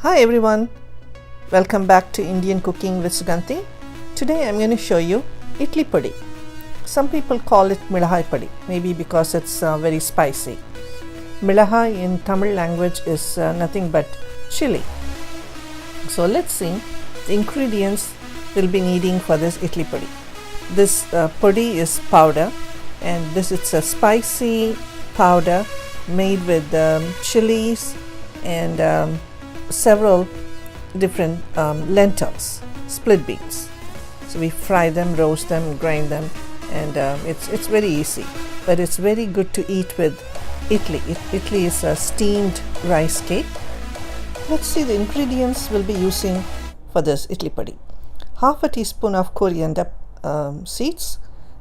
Hi everyone, welcome back to Indian Cooking with Suganti. Today I'm going to show you Idli Podi. Some people call it Milahai Podi, maybe because it's very spicy. Milahai in Tamil language is nothing but chili. So let's see the ingredients we'll be needing for this Idli Podi. This podi is powder, and this is a spicy powder made with chilies and several different lentils, split beans. So we fry them, roast them, grind them, and it's very easy, but it's very good to eat with idli. Idli is a steamed rice cake. Let's see the ingredients we'll be using for this idli podi. Half a teaspoon of coriander seeds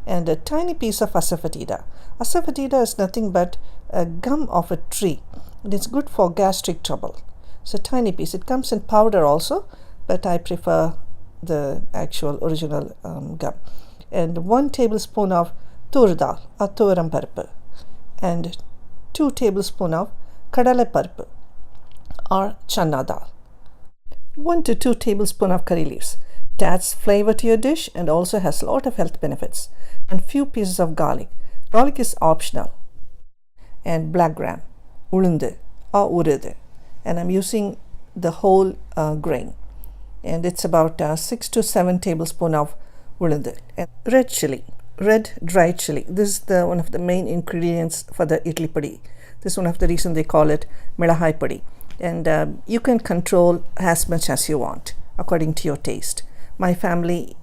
and a tiny piece of asafetida. Asafetida is nothing but a gum of a tree, and it's good for gastric trouble. So tiny piece. It comes in powder also, but I prefer the actual original gum. And 1 tablespoon of tur dal or tuvaram paruppu, and 2 tablespoon of kadale paruppu or channa dal. 1 to 2 tablespoon of curry leaves. It adds flavor to your dish and also has a lot of health benefits. And few pieces of garlic. Garlic is optional. And black gram, ulundu or urudu. And I'm using the whole grain, and it's about 6 to 7 tablespoons of ulundu. And red chili, red dry chili. This is one of the main ingredients for the idli podi. This is one of the reasons they call it Milahai podi. And you can control as much as you want according to your taste. My family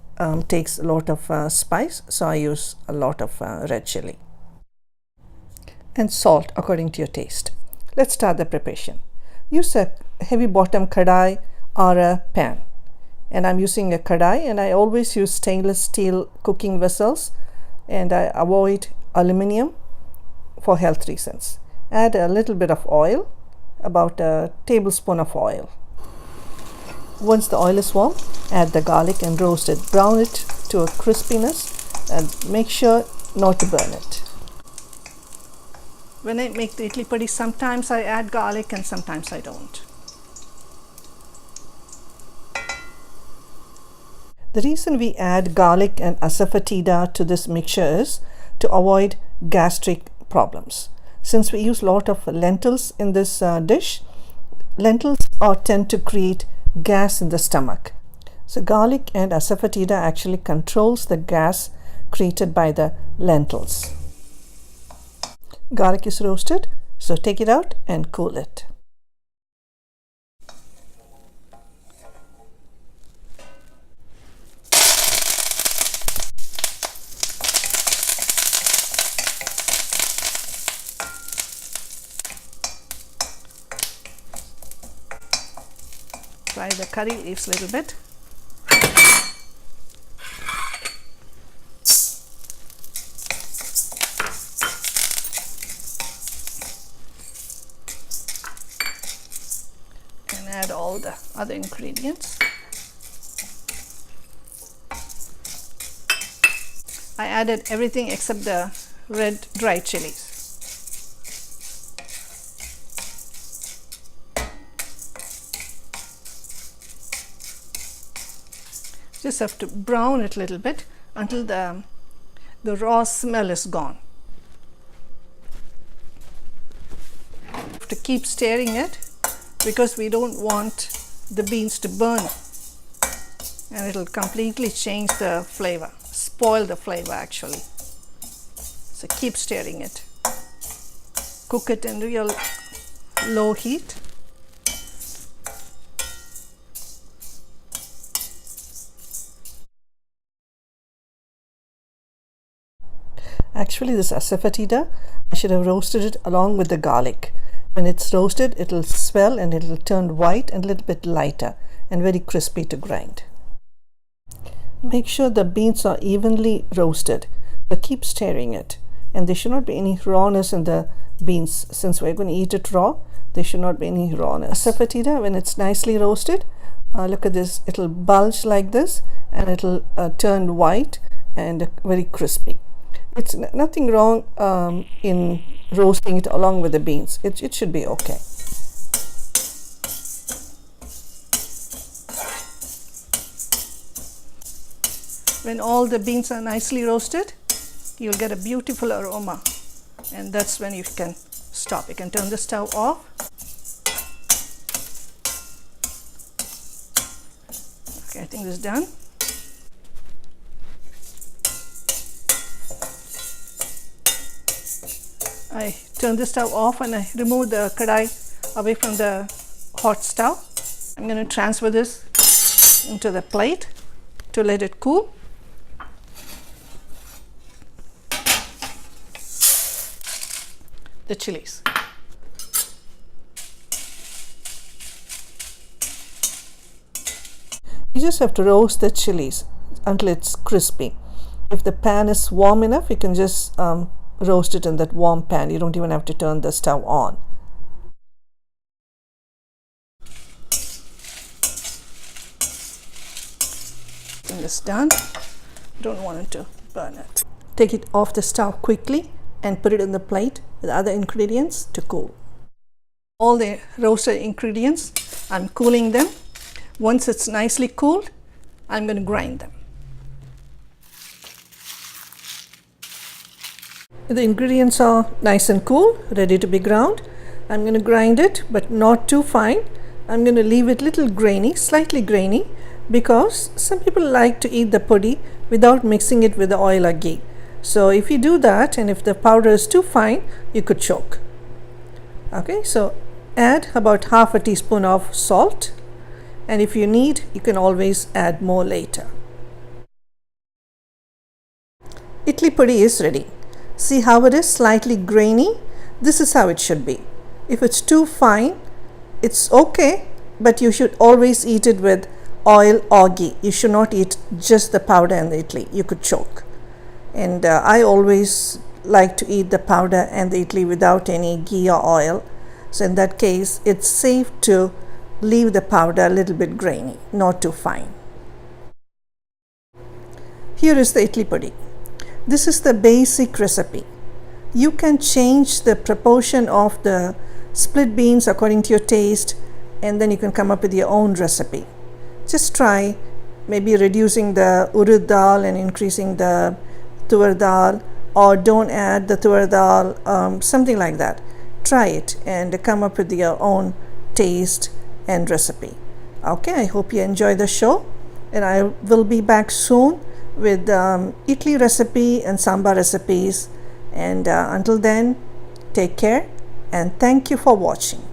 takes a lot of spice, so I use a lot of red chili. And salt according to your taste. Let's start the preparation. Use a heavy bottom kadai or a pan, and I'm using a kadai, and I always use stainless steel cooking vessels, and I avoid aluminium for health reasons. Add a little bit of oil, about a tablespoon of oil. Once the oil is warm, add the garlic and roast it. Brown it to a crispiness and make sure not to burn it. When I make the idli podi, sometimes I add garlic and sometimes I don't. The reason we add garlic and asafetida to this mixture is to avoid gastric problems. Since we use a lot of lentils in this dish, lentils tend to create gas in the stomach. So garlic and asafetida actually controls the gas created by the lentils. Garlic is roasted, so take it out and cool it. Fry the curry leaves a little bit. Add all the other ingredients. I added everything except the red dry chilies. Just have to brown it a little bit until the raw smell is gone. Have to keep stirring it, because we don't want the beans to burn, and it'll completely change the flavor, spoil the flavor actually. So keep stirring it. Cook it in real low heat. Actually, this asafetida, I should have roasted it along with the garlic. When it's roasted, it will swell and it will turn white and a little bit lighter and very crispy to grind. Make sure the beans are evenly roasted, but keep stirring it. And there should not be any rawness in the beans. Since we're going to eat it raw, there should not be any rawness. Asafetida, when it's nicely roasted, look at this, it'll bulge like this and it'll turn white and very crispy. It's nothing wrong in roasting it along with the beans. It should be okay. When all the beans are nicely roasted, you'll get a beautiful aroma, and that's when you can stop. You can turn the stove off. Okay, I think this is done. I turn the stove off and I remove the kadai away from the hot stove. I'm going to transfer this into the plate to let it cool. The chilies. You just have to roast the chilies until it's crispy. If the pan is warm enough, you can just roast it in that warm pan. You don't even have to turn the stove on. When it's done, don't want it to burn it. Take it off the stove quickly and put it in the plate with other ingredients to cool. All the roasted ingredients, I'm cooling them. Once it's nicely cooled, I'm going to grind them. The ingredients are nice and cool, ready to be ground. I'm going to grind it, but not too fine. I'm going to leave it little grainy, slightly grainy, because some people like to eat the podi without mixing it with the oil or ghee. So if you do that, and if the powder is too fine, you could choke. Okay, so add about half a teaspoon of salt, and if you need, you can always add more later. Idli podi is ready. See how it is slightly grainy? This is how it should be. If it's too fine, it's okay, but you should always eat it with oil or ghee. You should not eat just the powder and the idli. You could choke. And I always like to eat the powder and the idli without any ghee or oil. So in that case, it's safe to leave the powder a little bit grainy, not too fine. Here is the idli podi. This is the basic recipe. You can change the proportion of the split beans according to your taste, and then you can come up with your own recipe. Just try maybe reducing the urud dal and increasing the tur dal, or don't add the tur dal, something like that. Try it and come up with your own taste and recipe. Okay, I hope you enjoy the show, and I will be back soon with idli recipe and sambar recipes. And until then, take care and thank you for watching.